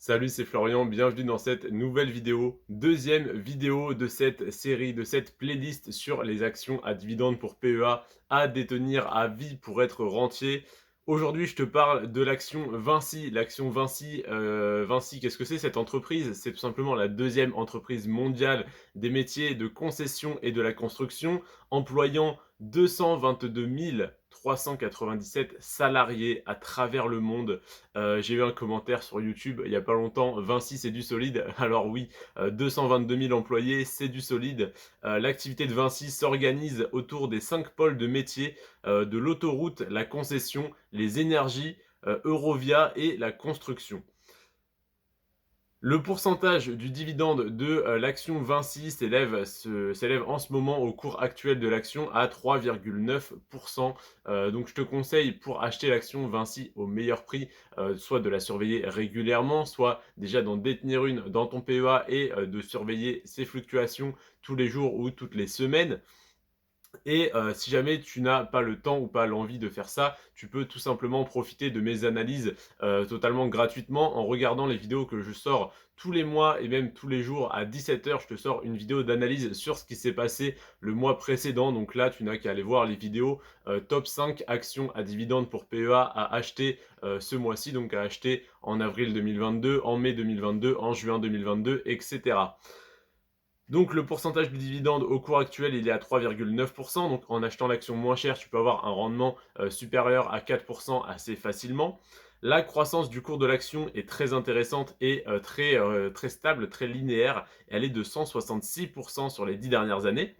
Salut, c'est Florian, bienvenue dans cette nouvelle vidéo, deuxième vidéo de cette série, de cette playlist sur les actions à dividendes pour PEA à détenir à vie pour être rentier. Aujourd'hui, je te parle de l'action Vinci. L'action Vinci, Vinci, qu'est-ce que c'est cette entreprise? C'est tout simplement la deuxième entreprise mondiale des métiers de concession et de la construction, employant 222 397 salariés à travers le monde. J'ai eu un commentaire sur YouTube il y a pas longtemps, Vinci c'est du solide. Alors oui, 222 000 employés, c'est du solide. L'activité de Vinci s'organise autour des 5 pôles de métiers, de l'autoroute, la concession, les énergies, Eurovia et la construction. Le pourcentage du dividende de l'action Vinci s'élève en ce moment au cours actuel de l'action à 3,9%. Donc je te conseille pour acheter l'action Vinci au meilleur prix, soit de la surveiller régulièrement, soit déjà d'en détenir une dans ton PEA et de surveiller ses fluctuations tous les jours ou toutes les semaines. Et si jamais tu n'as pas le temps ou pas l'envie de faire ça, tu peux tout simplement profiter de mes analyses totalement gratuitement en regardant les vidéos que je sors tous les mois et même tous les jours à 17h. Je te sors une vidéo d'analyse sur ce qui s'est passé le mois précédent. Donc là, tu n'as qu'à aller voir les vidéos top 5 actions à dividendes pour PEA à acheter ce mois-ci, donc à acheter en avril 2022, en mai 2022, en juin 2022, etc. Donc le pourcentage du dividende au cours actuel, il est à 3,9%. Donc en achetant l'action moins chère, tu peux avoir un rendement supérieur à 4% assez facilement. La croissance du cours de l'action est très intéressante et très stable, très linéaire. Elle est de 166% sur les 10 dernières années.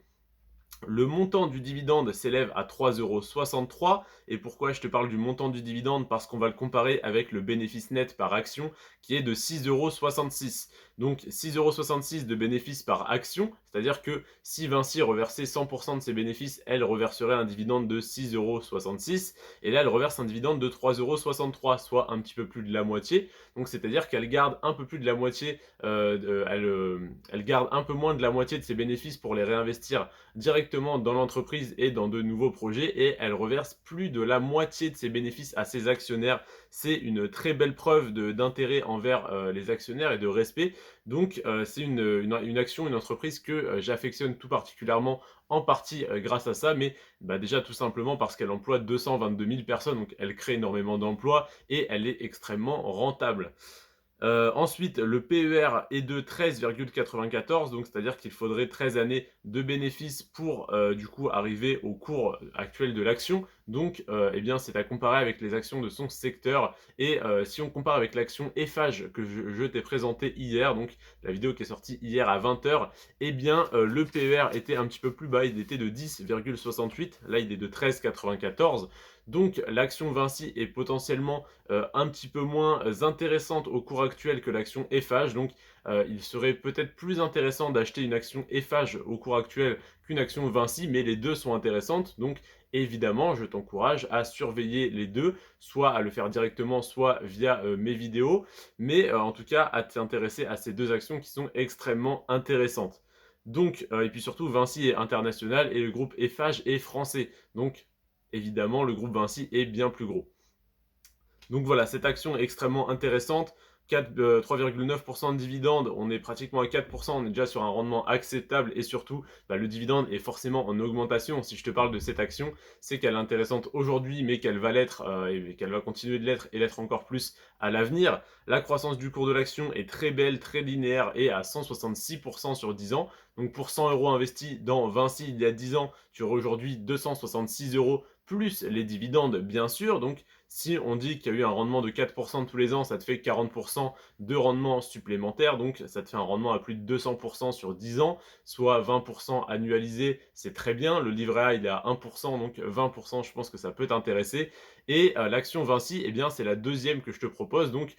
Le montant du dividende s'élève à 3,63 €. Et pourquoi je te parle du montant du dividende? Parce qu'on va le comparer avec le bénéfice net par action qui est de 6,66 €. Donc 6,66 € de bénéfice par action, c'est-à-dire que si Vinci reversait 100% de ses bénéfices, elle reverserait un dividende de 6,66 €. Et là, elle reverse un dividende de 3,63 €, soit un petit peu plus de la moitié. Donc c'est-à-dire qu'elle garde un peu plus de la moitié, elle garde un peu moins de la moitié de ses bénéfices pour les réinvestir directement dans l'entreprise et dans de nouveaux projets, et elle reverse plus de la moitié de ses bénéfices à ses actionnaires. C'est une très belle preuve d'intérêt envers les actionnaires et de respect. Donc c'est une action, une entreprise que j'affectionne tout particulièrement, en partie grâce à ça, mais déjà tout simplement parce qu'elle emploie 222 000 personnes, donc elle crée énormément d'emplois et elle est extrêmement rentable. Ensuite, le PER est de 13,94, donc c'est-à-dire qu'il faudrait 13 années de bénéfices pour du coup arriver au cours actuel de l'action. Donc, eh bien, c'est à comparer avec les actions de son secteur. Et si on compare avec l'action Eiffage que je t'ai présentée hier, donc la vidéo qui est sortie hier à 20h, eh bien, le PER était un petit peu plus bas, il était de 10,68, là il est de 13,94. Donc l'action Vinci est potentiellement un petit peu moins intéressante au cours actuel que l'action Eiffage. Donc il serait peut-être plus intéressant d'acheter une action Eiffage au cours actuel qu'une action Vinci, mais les deux sont intéressantes. Donc évidemment, je t'encourage à surveiller les deux, soit à le faire directement, soit via mes vidéos, mais en tout cas à t'intéresser à ces deux actions qui sont extrêmement intéressantes. Donc, et puis surtout, Vinci est international et le groupe Eiffage est français. Donc, évidemment, le groupe Vinci est bien plus gros. Donc voilà, cette action est extrêmement intéressante. 3,9% de dividende, on est pratiquement à 4%, on est déjà sur un rendement acceptable, et surtout, le dividende est forcément en augmentation. Si je te parle de cette action, c'est qu'elle est intéressante aujourd'hui, mais qu'elle va l'être, et qu'elle va continuer de l'être, et l'être encore plus à l'avenir. La croissance du cours de l'action est très belle, très linéaire, et à 166% sur 10 ans. Donc pour 100 € investis dans Vinci il y a 10 ans, tu aurais aujourd'hui 266 € plus les dividendes, bien sûr. Donc si on dit qu'il y a eu un rendement de 4% tous les ans, ça te fait 40% de rendement supplémentaire, donc ça te fait un rendement à plus de 200% sur 10 ans, soit 20% annualisé, c'est très bien. Le livret A, il est à 1%, donc 20%, je pense que ça peut t'intéresser. Et l'action Vinci, eh bien, c'est la deuxième que je te propose, donc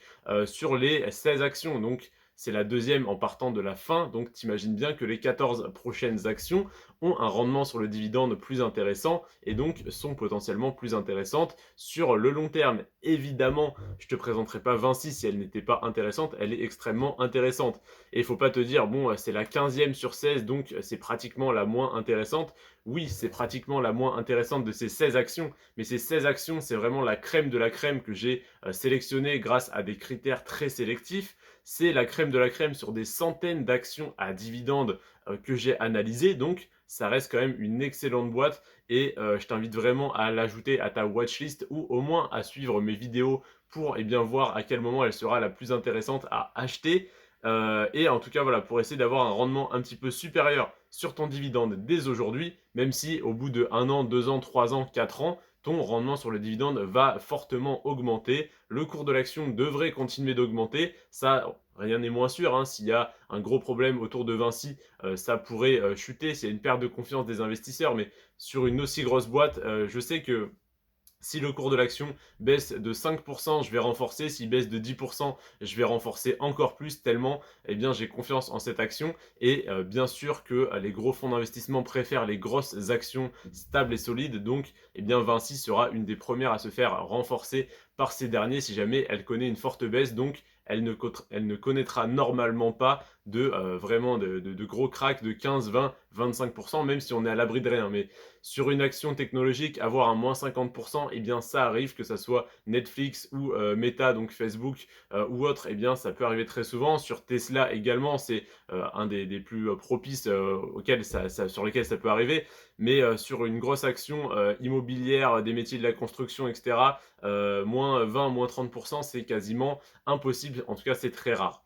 sur les 16 actions. Donc c'est la deuxième en partant de la fin, donc t'imagines bien que les 14 prochaines actions ont un rendement sur le dividende plus intéressant et donc sont potentiellement plus intéressantes sur le long terme. Évidemment, je ne te présenterai pas Vinci si elle n'était pas intéressante, elle est extrêmement intéressante. Et il ne faut pas te dire, bon, c'est la 15e sur 16, donc c'est pratiquement la moins intéressante. oui, c'est pratiquement la moins intéressante de ces 16 actions, mais ces 16 actions, c'est vraiment la crème de la crème que j'ai sélectionnée grâce à des critères très sélectifs. C'est la crème de la crème sur des centaines d'actions à dividendes que j'ai analysées, donc ça reste quand même une excellente boîte et je t'invite vraiment à l'ajouter à ta watchlist ou au moins à suivre mes vidéos pour bien voir à quel moment elle sera la plus intéressante à acheter. Et en tout cas, voilà, pour essayer d'avoir un rendement un petit peu supérieur sur ton dividende dès aujourd'hui, même si au bout de 1 an, 2 ans, 3 ans, 4 ans, ton rendement sur le dividende va fortement augmenter. Le cours de l'action devrait continuer d'augmenter. Ça, rien n'est moins sûr, hein. S'il y a un gros problème autour de Vinci, ça pourrait chuter. C'est une perte de confiance des investisseurs. Mais sur une aussi grosse boîte, je sais que si le cours de l'action baisse de 5%, je vais renforcer. S'il baisse de 10%, je vais renforcer encore plus tellement j'ai confiance en cette action. Et bien sûr que les gros fonds d'investissement préfèrent les grosses actions stables et solides. Donc Vinci sera une des premières à se faire renforcer par ces derniers si jamais elle connaît une forte baisse. Donc elle ne connaîtra normalement pas vraiment de gros cracks de 15, 20, 25%, même si on est à l'abri de rien. Mais sur une action technologique, avoir un moins 50%, ça arrive, que ça soit Netflix ou Meta, donc Facebook ou autre, ça peut arriver très souvent. Sur Tesla également, c'est un des plus propices sur lesquels ça peut arriver. Mais sur une grosse action immobilière, des métiers de la construction, etc., moins 20, moins 30%, c'est quasiment impossible. En tout cas, c'est très rare.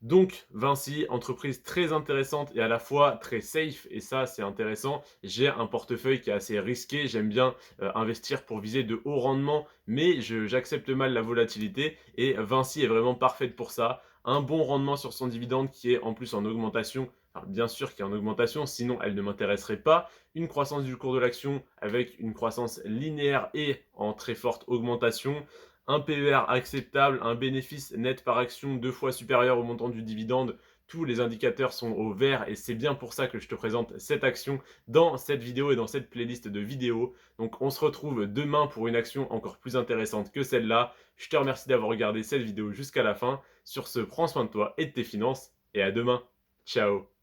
Donc, Vinci, entreprise très intéressante et à la fois très safe, et ça, c'est intéressant. J'ai un portefeuille qui est assez risqué. J'aime bien investir pour viser de hauts rendements, mais j'accepte mal la volatilité. Et Vinci est vraiment parfaite pour ça. Un bon rendement sur son dividende qui est en plus en augmentation. Enfin, bien sûr qu'il y a en augmentation, sinon elle ne m'intéresserait pas. Une croissance du cours de l'action avec une croissance linéaire et en très forte augmentation, un PER acceptable, un bénéfice net par action 2 fois supérieur au montant du dividende. Tous les indicateurs sont au vert et c'est bien pour ça que je te présente cette action dans cette vidéo et dans cette playlist de vidéos. Donc on se retrouve demain pour une action encore plus intéressante que celle-là. Je te remercie d'avoir regardé cette vidéo jusqu'à la fin. Sur ce, prends soin de toi et de tes finances et à demain. Ciao.